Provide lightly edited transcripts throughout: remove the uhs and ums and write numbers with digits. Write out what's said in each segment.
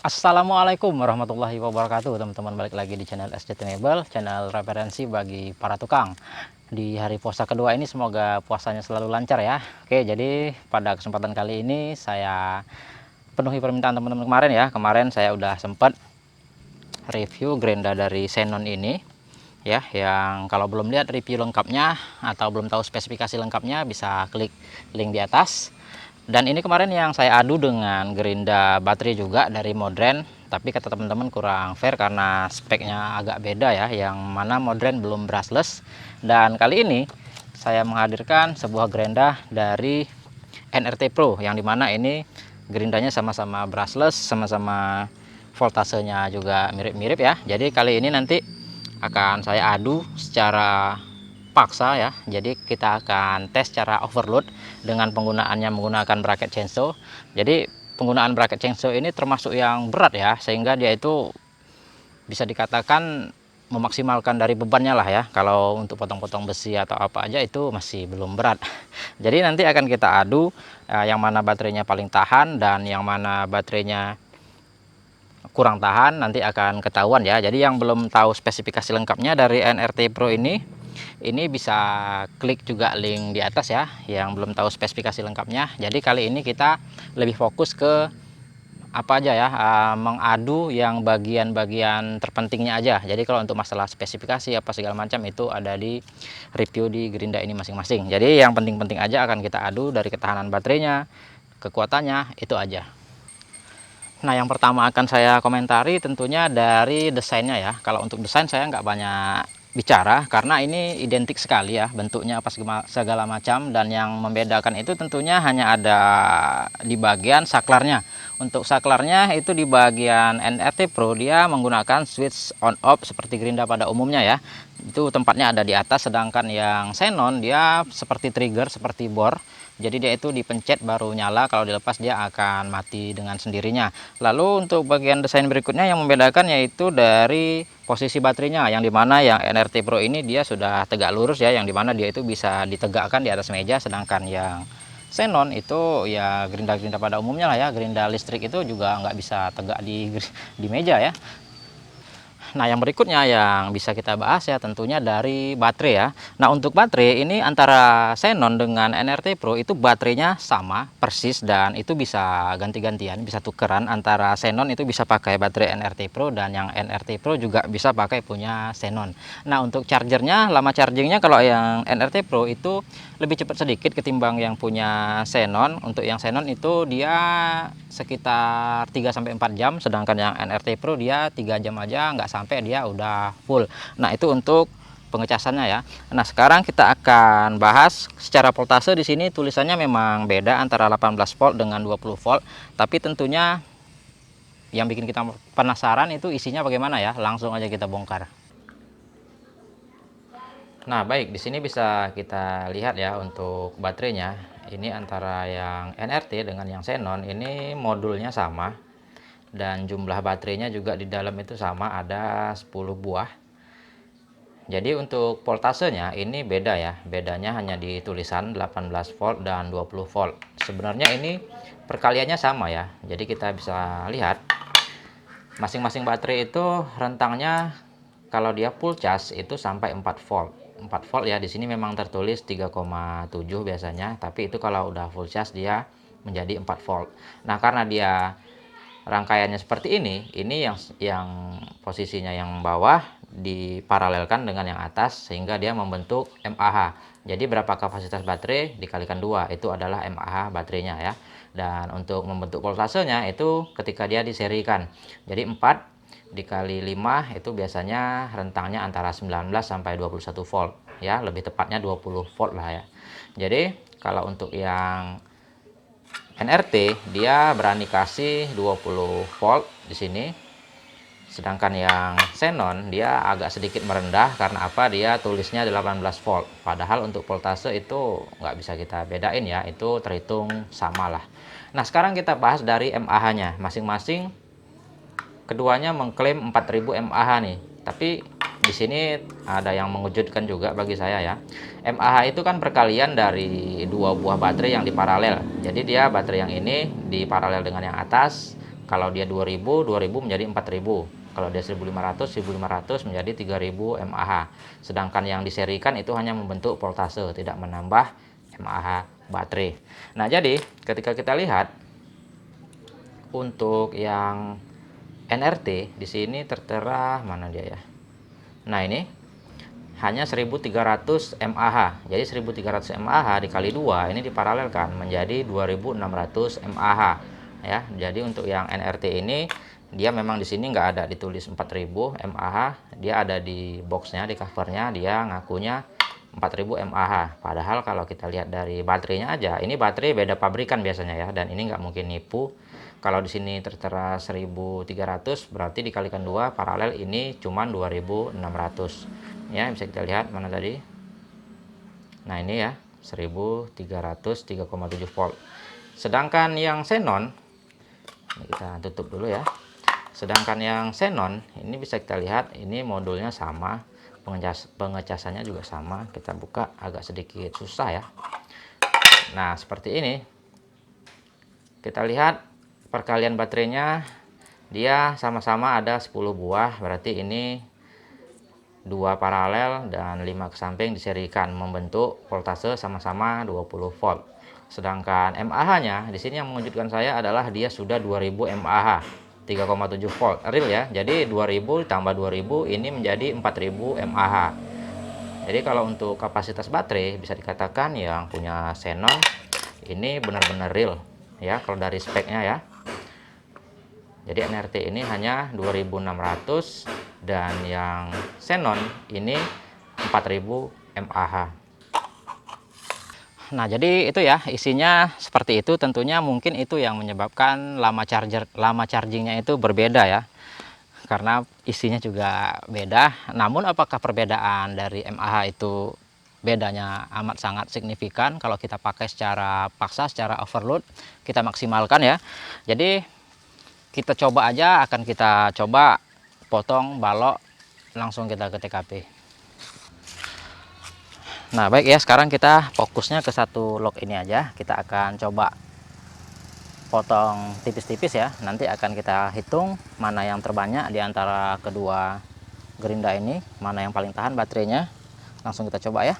Assalamualaikum warahmatullahi wabarakatuh, teman-teman. Balik lagi di channel SJ Tunable, channel referensi bagi para tukang. Di hari puasa kedua ini semoga puasanya selalu lancar ya. Oke, jadi pada kesempatan kali ini saya penuhi permintaan teman-teman kemarin ya. Kemarin saya udah sempat review Grenda dari Xenon ini ya, yang kalau belum lihat review lengkapnya atau belum tahu spesifikasi lengkapnya bisa klik link di atas. Dan ini kemarin yang saya adu dengan gerinda baterai juga dari Modern, tapi kata teman-teman kurang fair karena speknya agak beda ya, yang mana Modern belum brushless. Dan kali ini saya menghadirkan sebuah gerinda dari NRT Pro, yang dimana ini gerindanya sama-sama brushless, sama-sama voltasenya juga mirip-mirip ya. Jadi kali ini nanti akan saya adu secara paksa ya. Jadi kita akan tes cara overload dengan penggunaannya menggunakan bracket chainsaw. Jadi penggunaan bracket chainsaw ini termasuk yang berat ya, sehingga dia itu bisa dikatakan memaksimalkan dari bebannya lah ya. Kalau untuk potong-potong besi atau apa aja itu masih belum berat. Jadi nanti akan kita adu yang mana baterainya paling tahan dan yang mana baterainya kurang tahan, nanti akan ketahuan ya. Jadi yang belum tahu spesifikasi lengkapnya dari NRT Pro ini bisa klik juga link di atas ya, yang belum tahu spesifikasi lengkapnya. Jadi kali ini kita lebih fokus ke apa aja ya, mengadu yang bagian-bagian terpentingnya aja. Jadi kalau untuk masalah spesifikasi apa segala macam itu ada di review di gerinda ini masing-masing. Jadi yang penting-penting aja akan kita adu, dari ketahanan baterainya, kekuatannya, itu aja. Nah, yang pertama akan saya komentari tentunya dari desainnya ya. Kalau untuk desain saya nggak banyak bicara karena ini identik sekali ya, bentuknya apa segala macam, dan yang membedakan itu tentunya hanya ada di bagian saklarnya. Untuk saklarnya itu di bagian NRT Pro dia menggunakan switch on off seperti gerinda pada umumnya ya. Itu tempatnya ada di atas, sedangkan yang Xenon dia seperti trigger, seperti bor. Jadi dia itu dipencet baru nyala, kalau dilepas dia akan mati dengan sendirinya. Lalu untuk bagian desain berikutnya yang membedakan yaitu dari posisi baterainya, yang dimana yang NRT Pro ini dia sudah tegak lurus ya, yang dimana dia itu bisa ditegakkan di atas meja, sedangkan yang Xenon itu ya gerinda-gerinda pada umumnya lah ya, gerinda listrik itu juga nggak bisa tegak di meja ya. Nah, yang berikutnya yang bisa kita bahas ya tentunya dari baterai ya. Nah, untuk baterai ini antara Xenon dengan NRT Pro itu baterainya sama persis, dan itu bisa ganti-gantian, bisa tukeran. Antara Xenon itu bisa pakai baterai NRT Pro dan yang NRT Pro juga bisa pakai punya Xenon. Nah, untuk chargernya, lama chargingnya kalau yang NRT Pro itu lebih cepat sedikit ketimbang yang punya Xenon. Untuk yang Xenon itu dia sekitar 3-4 jam, sedangkan yang NRT Pro dia 3 jam aja nggak sampai dia udah full. Nah, itu untuk pengecasannya ya. Nah, sekarang kita akan bahas secara voltase. Di sini tulisannya memang beda antara 18 volt dengan 20 volt, tapi tentunya yang bikin kita penasaran itu isinya bagaimana ya. Langsung aja kita bongkar. Nah, baik, di sini bisa kita lihat ya untuk baterainya. Ini antara yang NRT dengan yang Xenon ini modulnya sama, dan jumlah baterainya juga di dalam itu sama, ada 10 buah. Jadi untuk voltasenya ini beda ya, bedanya hanya di tulisan 18 volt dan 20 volt. Sebenarnya ini perkaliannya sama ya, jadi kita bisa lihat masing-masing baterai itu rentangnya kalau dia full charge itu sampai 4 volt. 4 volt ya, di sini memang tertulis 3,7 biasanya, tapi itu kalau udah full charge dia menjadi 4 volt. Nah, karena dia rangkaiannya seperti ini yang posisinya yang bawah diparalelkan dengan yang atas sehingga dia membentuk mAh. Jadi berapa kapasitas baterai dikalikan 2 itu adalah mAh baterainya ya. Dan untuk membentuk voltasenya itu ketika dia diserikan. Jadi 4 dikali 5 itu biasanya rentangnya antara 19 sampai 21 volt ya, lebih tepatnya 20 volt lah ya. Jadi kalau untuk yang NRT dia berani kasih 20 volt di sini, sedangkan yang Xenon dia agak sedikit merendah. Karena apa? Dia tulisnya 18 volt, padahal untuk voltase itu nggak bisa kita bedain ya, itu terhitung sama lah. Nah, sekarang kita bahas dari mAh nya masing-masing. Keduanya mengklaim 4000 mAh nih, tapi di sini ada yang mengejutkan juga bagi saya ya. mAh itu kan perkalian dari dua buah baterai yang diparalel. Jadi dia baterai yang ini diparalel dengan yang atas, Kalau dia 2000, 2000 menjadi 4000. Kalau dia 1500, 1500 menjadi 3000 mAh. Sedangkan yang diserikan itu hanya membentuk voltase, tidak menambah mAh baterai. Nah, jadi ketika kita lihat untuk yang NRT di sini tertera mana dia ya? Nah, ini hanya 1300 mAh. Jadi 1300 mAh dikali 2 ini diparalelkan menjadi 2600 mAh ya. Jadi untuk yang NRT ini dia memang di sini nggak ada ditulis 4000 mAh, dia ada di boxnya, di covernya dia ngakunya 4000 mAh. Padahal kalau kita lihat dari baterainya aja, ini baterai beda pabrikan biasanya ya, dan ini nggak mungkin nipu. Kalau di sini tertera 1300 berarti dikalikan 2 paralel ini cuman 2600 ya. Bisa kita lihat mana tadi. Nah, ini ya 1303,7 volt. Sedangkan yang xenon ini kita tutup dulu ya. Sedangkan yang xenon ini bisa kita lihat ini modulnya sama, pengecasannya juga sama. Kita buka agak sedikit susah ya. Nah, seperti ini. Kita lihat perkalian baterainya, dia sama-sama ada 10 buah, berarti ini 2 paralel dan 5 ke samping diserikan membentuk voltase sama-sama 20 volt. Sedangkan mAh-nya di sini yang mengejutkan saya adalah dia sudah 2000 mAh. 3,7 volt real ya. Jadi 2000 tambah 2000 ini menjadi 4000 mAh. Jadi kalau untuk kapasitas baterai bisa dikatakan yang punya xenon ini benar-benar real ya kalau dari speknya ya. Jadi NRT ini hanya 2600 dan yang xenon ini 4000 mAh. Nah, jadi itu ya isinya seperti itu. Tentunya mungkin itu yang menyebabkan lama chargingnya itu berbeda ya, karena isinya juga beda. Namun apakah perbedaan dari mAh itu bedanya amat sangat signifikan kalau kita pakai secara paksa, secara overload, kita maksimalkan ya. Jadi kita coba aja, akan kita coba potong balok, langsung kita ke TKP. Nah, baik ya, sekarang kita fokusnya ke satu lock ini aja. Kita akan coba potong tipis-tipis ya. Nanti akan kita hitung mana yang terbanyak di antara kedua gerinda ini, mana yang paling tahan baterainya. Langsung kita coba ya.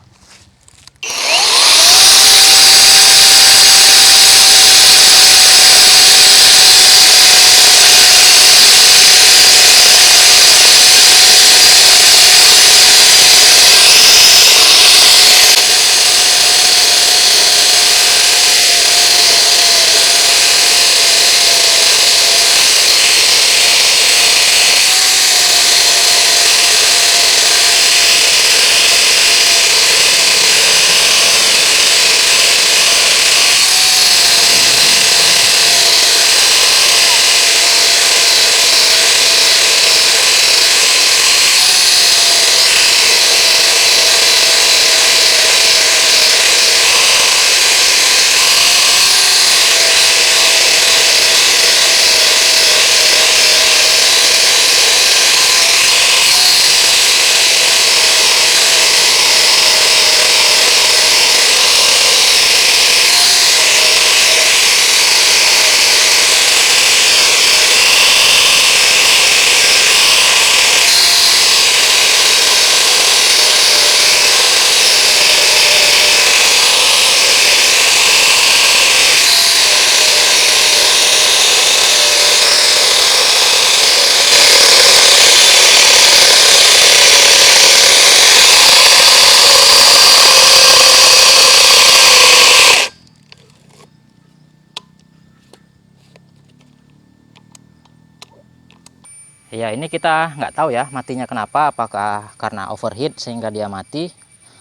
Ya, ini kita nggak tahu ya matinya kenapa, apakah karena overheat sehingga dia mati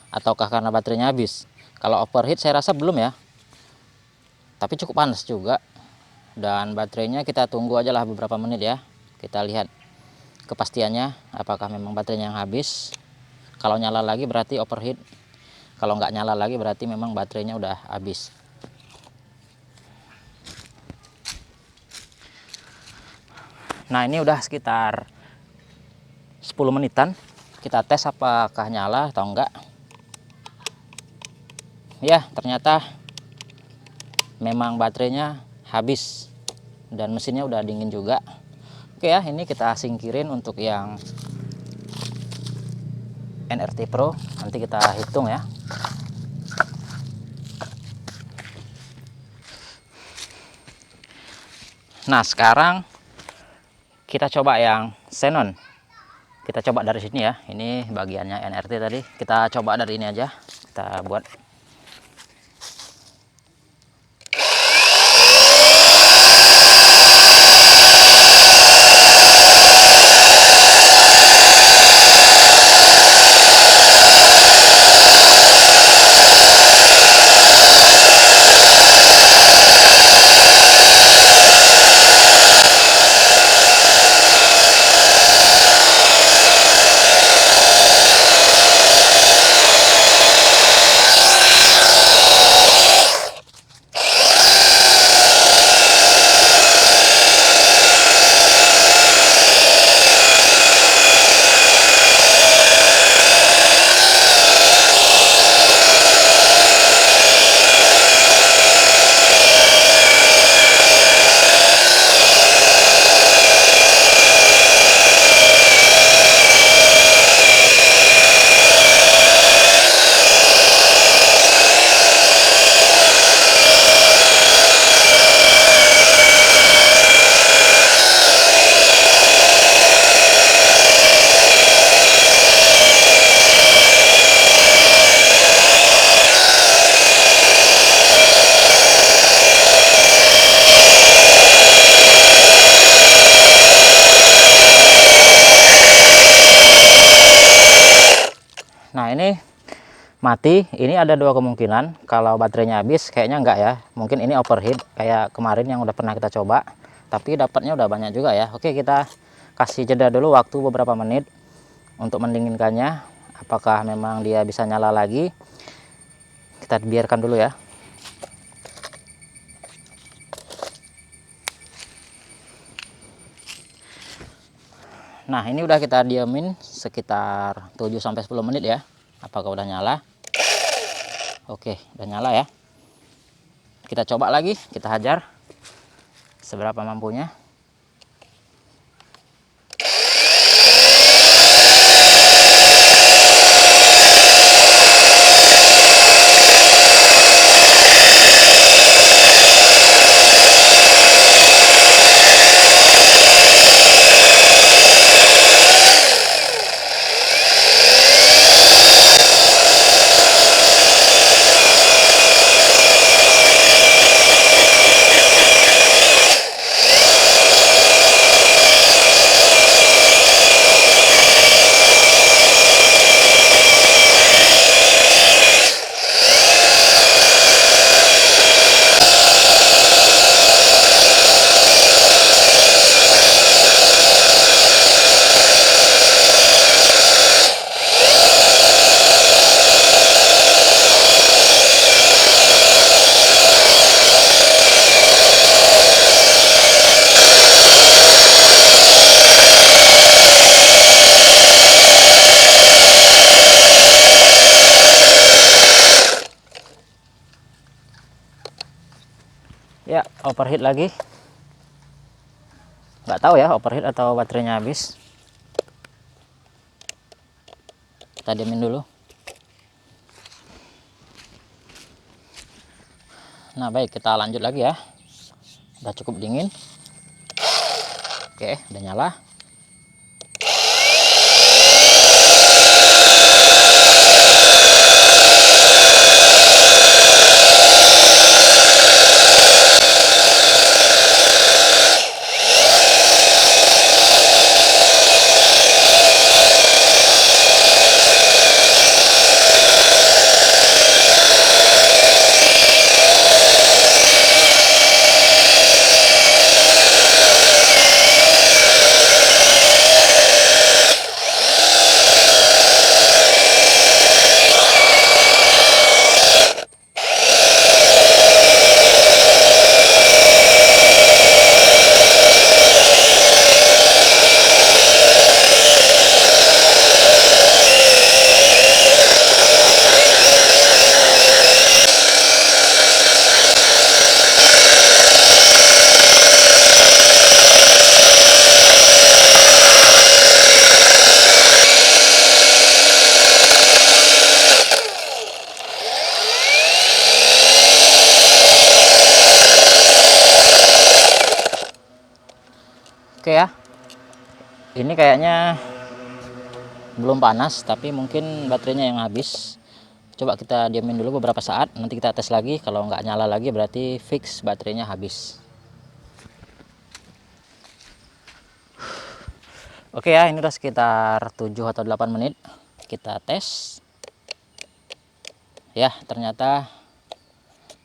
ataukah karena baterainya habis. Kalau overheat saya rasa belum ya, tapi cukup panas juga. Dan baterainya kita tunggu aja lah beberapa menit ya, kita lihat kepastiannya apakah memang baterainya yang habis. Kalau nyala lagi berarti overheat, kalau nggak nyala lagi berarti memang baterainya udah habis. Nah, ini udah sekitar 10 menitan. Kita tes apakah nyala atau enggak. Ya, ternyata memang baterainya habis. dan mesinnya udah dingin juga. Oke ya, ini kita singkirin untuk yang NRT Pro, nanti kita hitung ya. Nah, sekarang kita coba yang Xenon. Kita coba dari sini ya. Ini bagiannya NRT tadi. Kita coba dari ini aja. Kita buat. Nah, ini mati. Ini ada dua kemungkinan. Kalau baterainya habis, kayaknya enggak ya. Mungkin ini overheat kayak kemarin yang udah pernah kita coba. Tapi dapatnya udah banyak juga ya. Oke, kita kasih jeda dulu waktu beberapa menit untuk mendinginkannya. Apakah memang dia bisa nyala lagi? Kita biarkan dulu ya. Nah, ini udah kita diamin sekitar 7-10 menit ya. Apakah udah nyala? Oke, udah nyala ya. Kita coba lagi, kita hajar seberapa mampunya. Ya, overheat lagi. Nggak tahu ya overheat atau baterainya habis. Kita diamin dulu. Nah, baik, kita lanjut lagi ya. Udah cukup dingin. Oke, udah nyala. Oke ya, ini kayaknya belum panas, tapi mungkin baterainya yang habis. Coba kita diamin dulu beberapa saat, nanti kita tes lagi. Kalau nggak nyala lagi berarti fix baterainya habis. Oke ya, ini udah sekitar 7 atau 8 menit. Kita tes. Ya, ternyata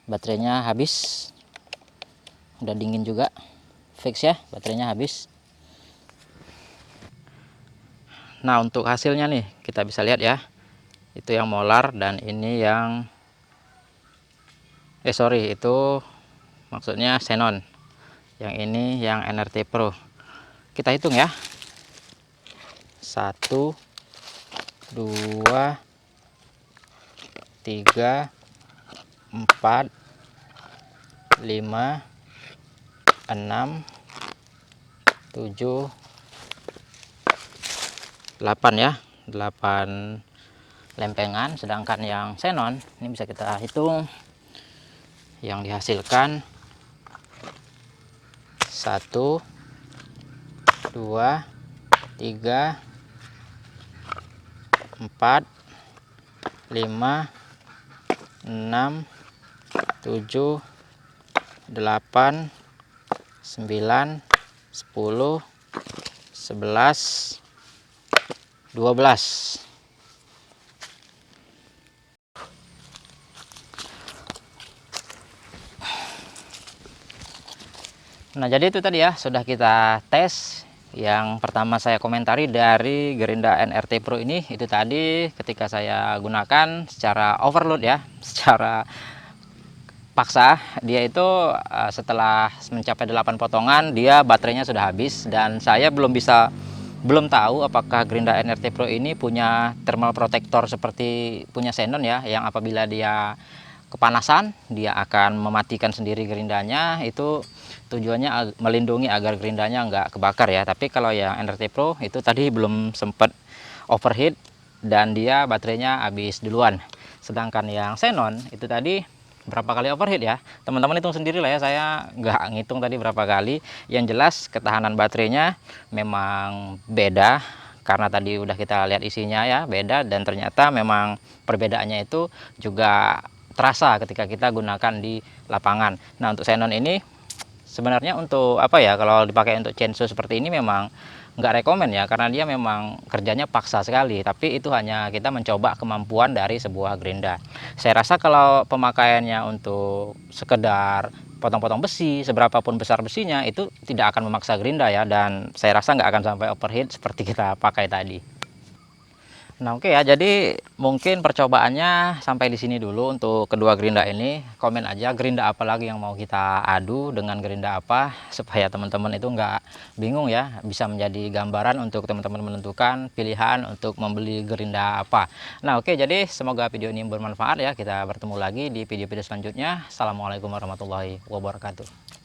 baterainya habis. Udah dingin juga. Fix ya, baterainya habis. Nah, untuk hasilnya nih, kita bisa lihat ya. Itu yang molar dan ini yang itu maksudnya xenon. Yang ini yang NRT Pro. Kita hitung ya. 1 2 3 4 5 6 7 8 ya, 8 lempengan. Sedangkan yang xenon ini bisa kita hitung yang dihasilkan 1 2 3 4 5 6 7 8 9 10 11 12. Nah, jadi itu tadi ya, sudah kita tes. Yang pertama saya komentari dari Gerinda NRT Pro ini, itu tadi ketika saya gunakan secara overload ya, secara paksa, dia itu setelah mencapai 8 potongan dia baterainya sudah habis. Dan saya belum tahu apakah Gerinda NRT Pro ini punya thermal protector seperti punya xenon ya, yang apabila dia kepanasan dia akan mematikan sendiri gerindanya. Itu tujuannya melindungi agar gerindanya nggak kebakar ya. Tapi kalau yang NRT Pro itu tadi belum sempat overheat dan dia baterainya habis duluan. Sedangkan yang xenon itu tadi berapa kali overheat ya, teman-teman hitung sendiri lah ya, saya nggak ngitung tadi berapa kali. Yang jelas ketahanan baterainya memang beda, karena tadi udah kita lihat isinya ya, beda. Dan ternyata memang perbedaannya itu juga terasa ketika kita gunakan di lapangan. Nah, untuk xenon ini sebenarnya untuk apa ya, kalau dipakai untuk chainsaw seperti ini memang nggak rekomen ya, karena dia memang kerjanya paksa sekali. Tapi itu hanya kita mencoba kemampuan dari sebuah gerinda. Saya rasa kalau pemakaiannya untuk sekedar potong-potong besi, seberapapun besar besinya, itu tidak akan memaksa gerinda ya, dan saya rasa nggak akan sampai overheat seperti kita pakai tadi. Nah, oke ya, jadi mungkin percobaannya sampai di sini dulu untuk kedua gerinda ini. Komen aja gerinda apa lagi yang mau kita adu dengan gerinda apa, supaya teman-teman itu nggak bingung ya, bisa menjadi gambaran untuk teman-teman menentukan pilihan untuk membeli gerinda apa. Nah, oke, jadi semoga video ini bermanfaat ya. Kita bertemu lagi di video-video selanjutnya. Assalamualaikum warahmatullahi wabarakatuh.